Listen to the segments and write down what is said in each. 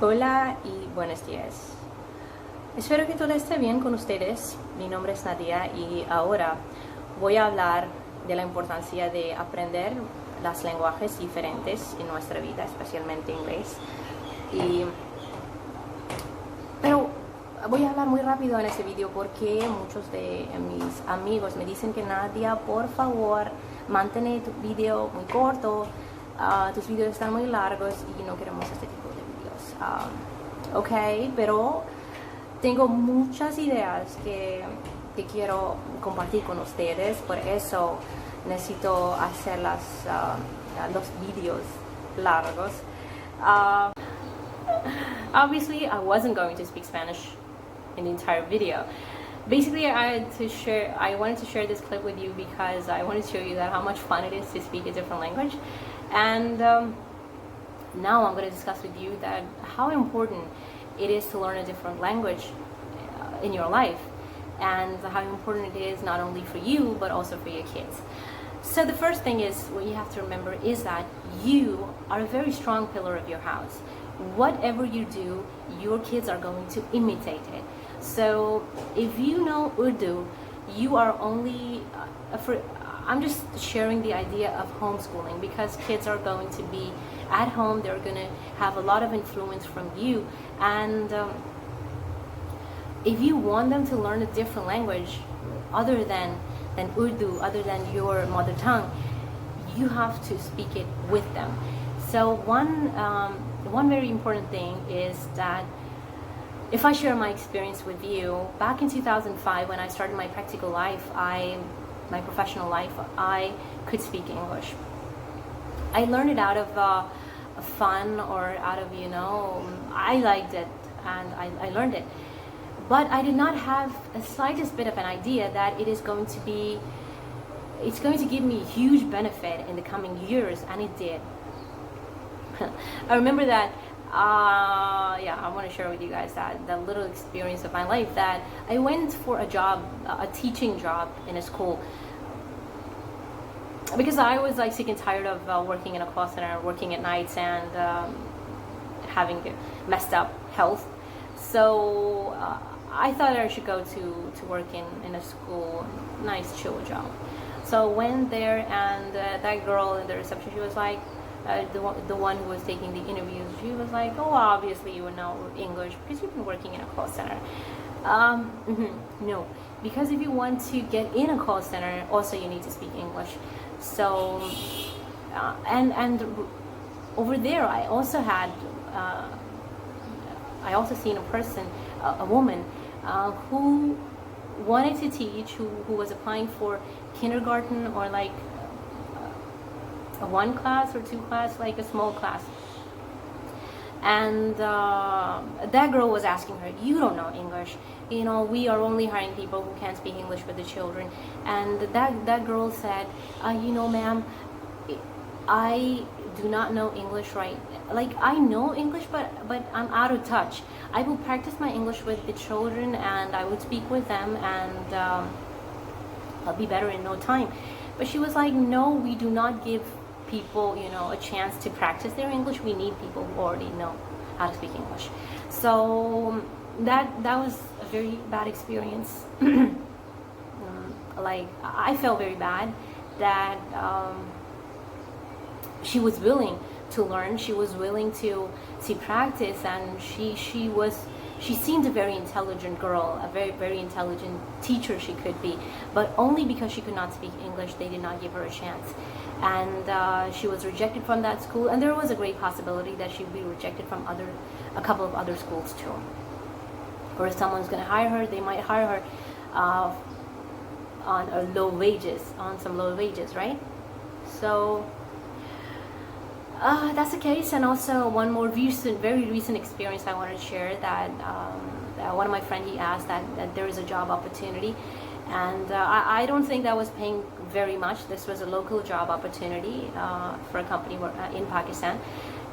Hola y buenos días. Espero que todo esté bien con ustedes. Mi nombre es Nadia y ahora voy a hablar de la importancia de aprender los lenguajes diferentes en nuestra vida, especialmente inglés. Pero voy a hablar muy rápido en este video porque muchos de mis amigos me dicen que Nadia, por favor, mantén tu video muy corto. Tus videos están muy largos y no queremos este tipo de videos. Ok, pero tengo muchas ideas que quiero compartir con ustedes, por eso necesito hacer los videos largos. Obviously, I wasn't going to speak Spanish in the entire video. Basically, I wanted to share this clip with you because I wanted to show you that how much fun it is to speak a different language. And now I'm going to discuss with you that how important it is to learn a different language in your life, and how important it is not only for you but also for your kids. So the first thing is, what you have to remember is that you are a very strong pillar of your house. Whatever you do, your kids are going to imitate it. So if you know Urdu, you are only I'm just sharing the idea of homeschooling because kids are going to be at home. They're going to have a lot of influence from you, and if you want them to learn a different language other than Urdu, other than your mother tongue, you have to speak it with them. So one very important thing is that if I share my experience with you, back in 2005 when I started my practical life, my professional life, I could speak English. I learned it out of fun, or out of, I liked it and I learned it. But I did not have the slightest bit of an idea that it's going to give me huge benefit in the coming years, and it did. I remember that, I want to share with you guys that little experience of my life, that I went for a job, a teaching job in a school, because I was like sick and tired of working in a call center, working at nights, and having messed up health. So I thought I should go to work in a school, nice chill job. So went there, and that girl in the reception, she was like, the one who was taking the interviews, she was like, oh, obviously you would know English because you've been working in a call center. No, because if you want to get in a call center, also you need to speak English. So and over there I also had I also seen a person, a woman who wanted to teach, who was applying for kindergarten, or like a 1 class or 2 class, like a small class. And that girl was asking her, you don't know English, we are only hiring people who can speak English with the children. And that girl said, ma'am, I do not know English, right? Like, I know English, but I'm out of touch. I will practice my English with the children, and I would speak with them, and I'll be better in no time. But she was like, no, we do not give people, a chance to practice their English. We need people who already know how to speak English. So that was a very bad experience. Like, I felt very bad that she was willing to learn, she was willing to practice, and she seemed a very intelligent girl, a very, very intelligent teacher she could be, but only because she could not speak English, they did not give her a chance. And she was rejected from that school, and there was a great possibility that she'd be rejected from a couple of other schools too. Or if someone's going to hire her, they might hire her on some low wages, right? So that's the case. And also one more very recent experience I wanted to share, that one of my friends, he asked that there is a job opportunity, and I don't think that was paying very much. This was a local job opportunity for a company in Pakistan,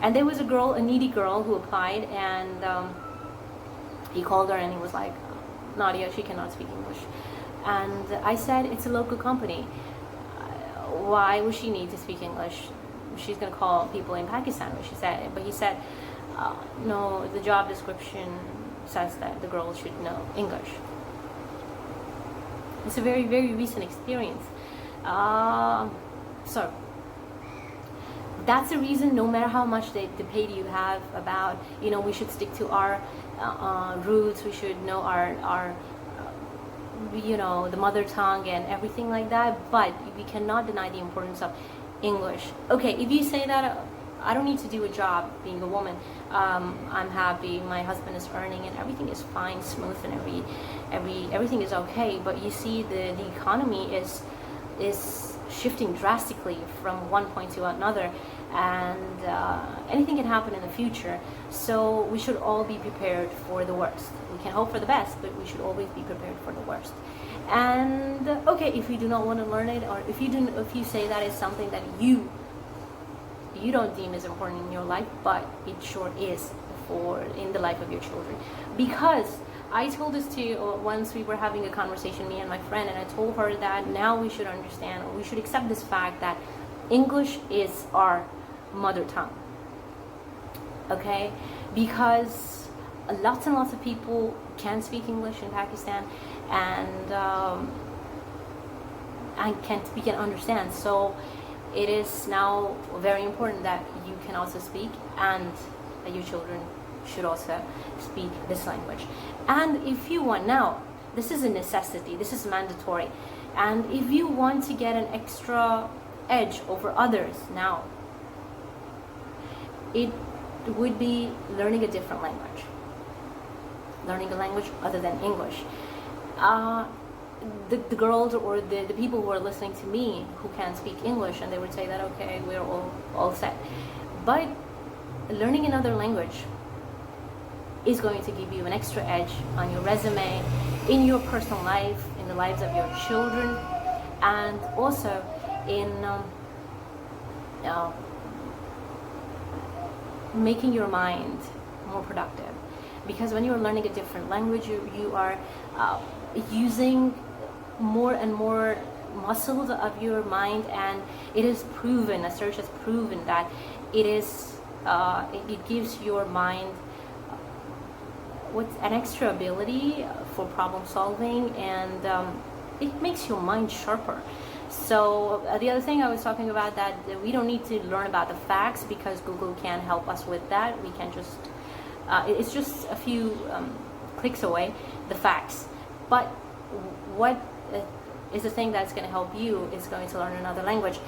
and there was a needy girl who applied, and he called her and he was like, Nadia, she cannot speak English. And I said, it's a local company. Why would she need to speak English? She's going to call people in Pakistan. But he said, no, the job description says that the girl should know English. It's a very, very recent experience. So that's the reason, no matter how much debate you have about, we should stick to our roots, we should know our the mother tongue and everything like that, but we cannot deny the importance of English. Okay, if you say that I don't need to do a job being a woman, I'm happy, my husband is earning and everything is fine, smooth, and everything is okay, but you see the economy is shifting drastically from one point to another, and anything can happen in the future, so we should all be prepared for the worst. We can hope for the best, but we should always be prepared for the worst. And okay, if you do not want to learn it, or if you say that is something that you don't deem as important in your life, but it sure is in the life of your children. Because I told this to you once we were having a conversation, me and my friend, and I told her that now we should understand, or we should accept this fact that English is our mother tongue. Okay? Because lots and lots of people can speak English in Pakistan, and we can understand. So it is now very important that you can also speak, and your children should also speak this language. And if you want, now this is a necessity, this is mandatory, and if you want to get an extra edge over others now, it would be learning a different language, learning a language other than English. The girls or the people who are listening to me who can speak English, and they would say that okay, we're all set, but learning another language is going to give you an extra edge on your resume, in your personal life, in the lives of your children, and also in making your mind more productive. Because when you're learning a different language, you are using more and more muscles of your mind, and it is proven, research has proven that it gives your mind what's an extra ability for problem solving, and it makes your mind sharper. So the other thing I was talking about, that we don't need to learn about the facts because Google can help us with that. We can just it's just a few clicks away, the facts. But what is the thing that's going to help you is going to learn another language.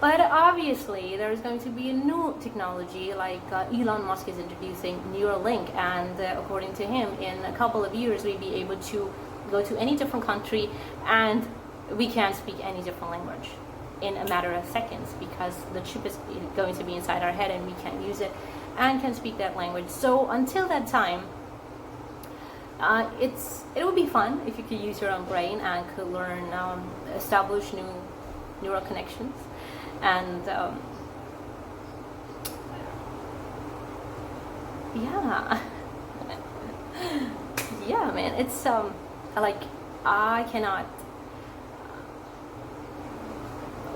But obviously there's going to be a new technology, like Elon Musk is introducing Neuralink, and according to him, in a couple of years we'll be able to go to any different country and we can speak any different language in a matter of seconds, because the chip is going to be inside our head and we can use it and can speak that language. So until that time, it would be fun if you could use your own brain and could learn, establish new neural connections, and yeah, man, it's like I cannot.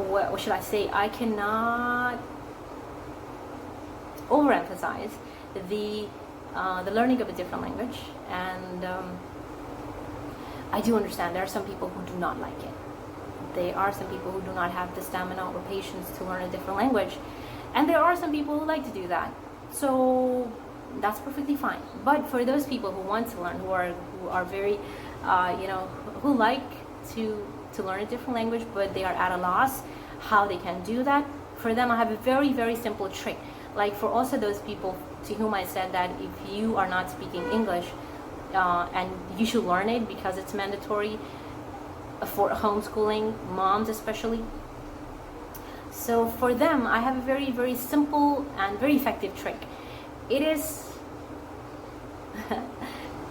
What should I say? I cannot overemphasize the learning of a different language, and I do understand there are some people who do not like it. There are some people who do not have the stamina or patience to learn a different language, and there are some people who like to do that. So that's perfectly fine. But for those people who want to learn, who are very, who like to learn a different language, but they are at a loss how they can do that, for them I have a very, very simple trick. Like for also those people to whom I said that if you are not speaking English, and you should learn it because it's mandatory for homeschooling moms especially. So for them I have a very, very simple and very effective trick. It is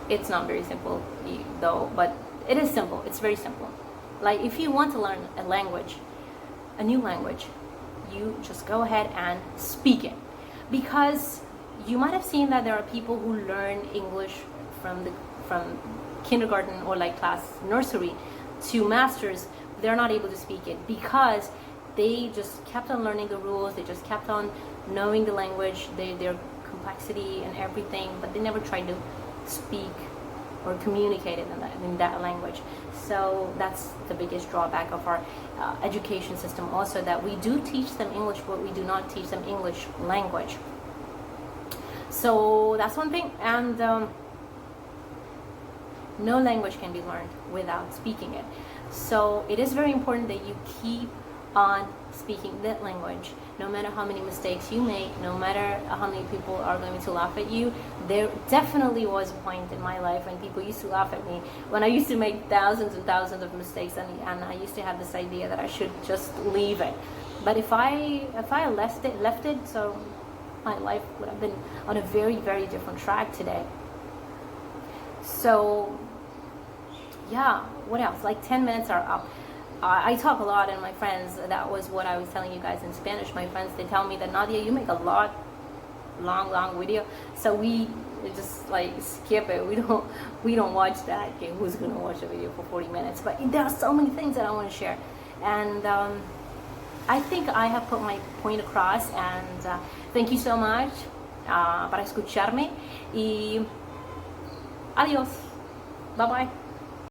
it's not very simple though, but it is simple. It's very simple. Like if you want to learn a language, a new language, you just go ahead and speak it. Because you might have seen that there are people who learn English from kindergarten or like class nursery to masters. They're not able to speak it because they just kept on learning the rules. They just kept on knowing the language. They're complexity and everything, but they never try to speak or communicate it in that language. So that's the biggest drawback of our education system also, that we do teach them English, but we do not teach them English language. So that's one thing. And no language can be learned without speaking it. So it is very important that you keep on speaking that language, no matter how many mistakes you make, no matter how many people are going to laugh at you. There definitely was a point in my life when people used to laugh at me, when I used to make thousands and thousands of mistakes, and I used to have this idea that I should just leave it. But if I left it, so my life would have been on a very, very different track today. So yeah, what else? Like 10 minutes are up. I talk a lot, and my friends, that was what I was telling you guys in Spanish. My friends, they tell me that, Nadia, you make a long video, so we just like skip it. We don't watch that. Okay, who's gonna watch a video for 40 minutes? But there are so many things that I want to share, and I think I have put my point across. And thank you so much para escucharme, y adiós, bye bye.